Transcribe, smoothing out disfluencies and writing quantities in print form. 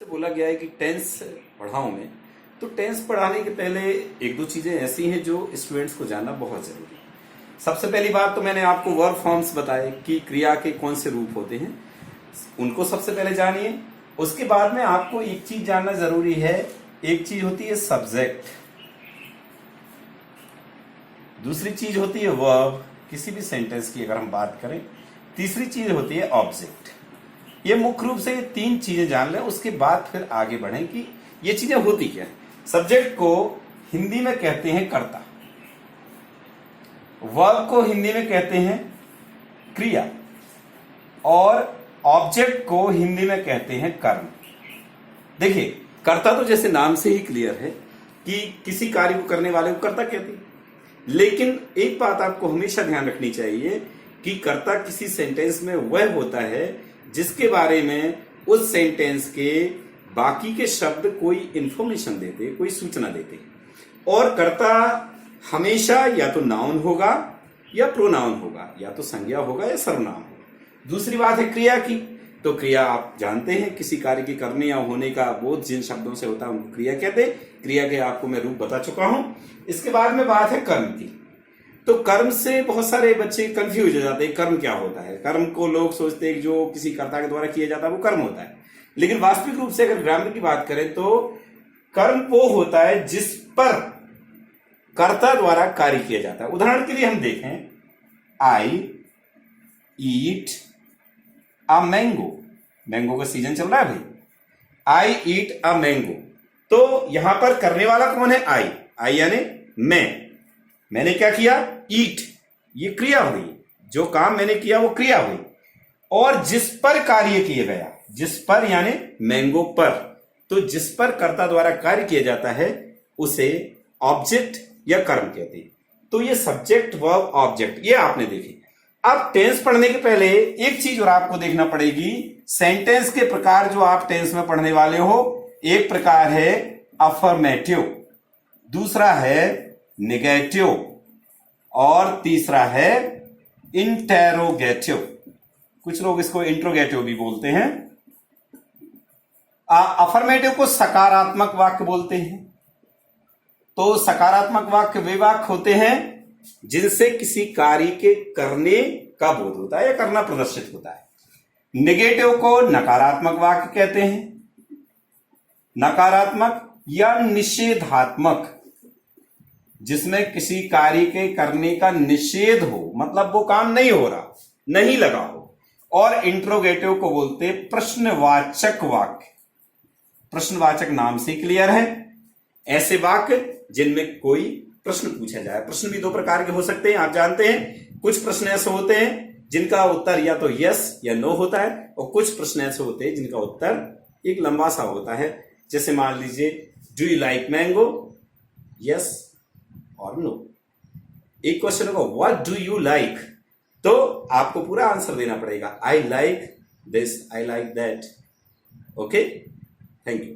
बोला गया है कि टेंस पढ़ाओ में, तो टेंस पढ़ाने के पहले एक दो चीजें ऐसी हैं जो स्टूडेंट्स को जानना बहुत जरूरी है। सबसे पहली बात तो मैंने आपको वर्ब फॉर्म्स बताए कि क्रिया के कौन से रूप होते हैं, उनको सबसे पहले जानिए। उसके बाद में आपको एक चीज जानना जरूरी है, एक चीज होती है सब्जेक्ट, दूसरी चीज होती है वर्ब किसी भी सेंटेंस की अगर हम बात करें, तीसरी चीज होती है ऑब्जेक्ट। ये मुख्य रूप से ये तीन चीजें जान लें, उसके बाद फिर आगे बढ़ें कि ये चीजें होती क्या है। सब्जेक्ट को हिंदी में कहते हैं कर्ता, वर्ब को हिंदी में कहते हैं क्रिया, और ऑब्जेक्ट को हिंदी में कहते हैं कर्म। देखिए, कर्ता तो जैसे नाम से ही क्लियर है कि किसी कार्य को करने वाले को कर्ता कहते हैं, लेकिन एक बात आपको हमेशा ध्यान रखनी चाहिए कि कर्ता किसी सेंटेंस में वह होता है जिसके बारे में उस सेंटेंस के बाकी के शब्द कोई इंफॉर्मेशन देते, कोई सूचना देते। और कर्ता हमेशा या तो नाउन होगा या प्रोनाउन होगा, या तो संज्ञा होगा या सर्वनाम होगा। दूसरी बात है क्रिया की, तो क्रिया आप जानते हैं किसी कार्य के करने या होने का बोध जिन शब्दों से होता है उनको क्रिया कहते हैं। क्रिया के आपको मैं रूप बता चुका हूं। इसके बाद में बात है कर्म की, तो कर्म से बहुत सारे बच्चे कंफ्यूज हो जाते हैं, कर्म क्या होता है। कर्म को लोग सोचते हैं जो किसी कर्ता के द्वारा किया जाता है वो कर्म होता है, लेकिन वास्तविक रूप से अगर ग्रामर की बात करें तो कर्म वो होता है जिस पर कर्ता द्वारा कार्य किया जाता है। उदाहरण के लिए हम देखें, आई ईट अ मैंगो, मैंगो का सीजन चल रहा है भाई, आई ईट अ मैंगो, तो यहां पर करने वाला कौन है? आई यानी मैंने क्या किया? ईट, ये क्रिया हुई, जो काम मैंने किया वो क्रिया हुई। और जिस पर कार्य किया गया, जिस पर यानी मैंगो पर, तो जिस पर कर्ता द्वारा कार्य किया जाता है उसे ऑब्जेक्ट या कर्म कहते हैं। तो ये सब्जेक्ट वर्ब ऑब्जेक्ट ये आपने देखी। अब टेंस पढ़ने के पहले एक चीज और आपको देखना पड़ेगी, सेंटेंस के प्रकार जो आप टेंस में पढ़ने वाले हो, एक प्रकार है अफर्मेटिव, दूसरा है नेगेटिव, और तीसरा है इंटेरोगेटिव। कुछ लोग इसको इंट्रोगेटिव भी बोलते हैं। अफर्मेटिव को सकारात्मक वाक्य बोलते हैं। तो सकारात्मक वाक्य वे वाक्य होते हैं जिनसे किसी कार्य के करने का बोध होता है या करना प्रदर्शित होता है। नेगेटिव को नकारात्मक वाक्य कहते हैं। नकारात्मक या निषेधात्मक, जिसमें किसी कार्य के करने का निषेध हो, मतलब वो काम नहीं हो रहा, नहीं लगा हो। और इंट्रोगेटिव को बोलते प्रश्नवाचक वाक्य। प्रश्नवाचक नाम से क्लियर है, ऐसे वाक्य जिनमें कोई प्रश्न पूछा जाए। प्रश्न भी दो प्रकार के हो सकते हैं, आप जानते हैं। कुछ प्रश्न ऐसे होते हैं जिनका उत्तर या तो यस या नो होता है, और कुछ प्रश्न ऐसे होते हैं जिनका उत्तर एक लंबा सा होता है। जैसे मान लीजिए, do you like mango, yes और नो। एक क्वेश्चन होगा व्हाट डू यू लाइक, तो आपको पूरा आंसर देना पड़ेगा, I like this, I like that. Okay, thank you.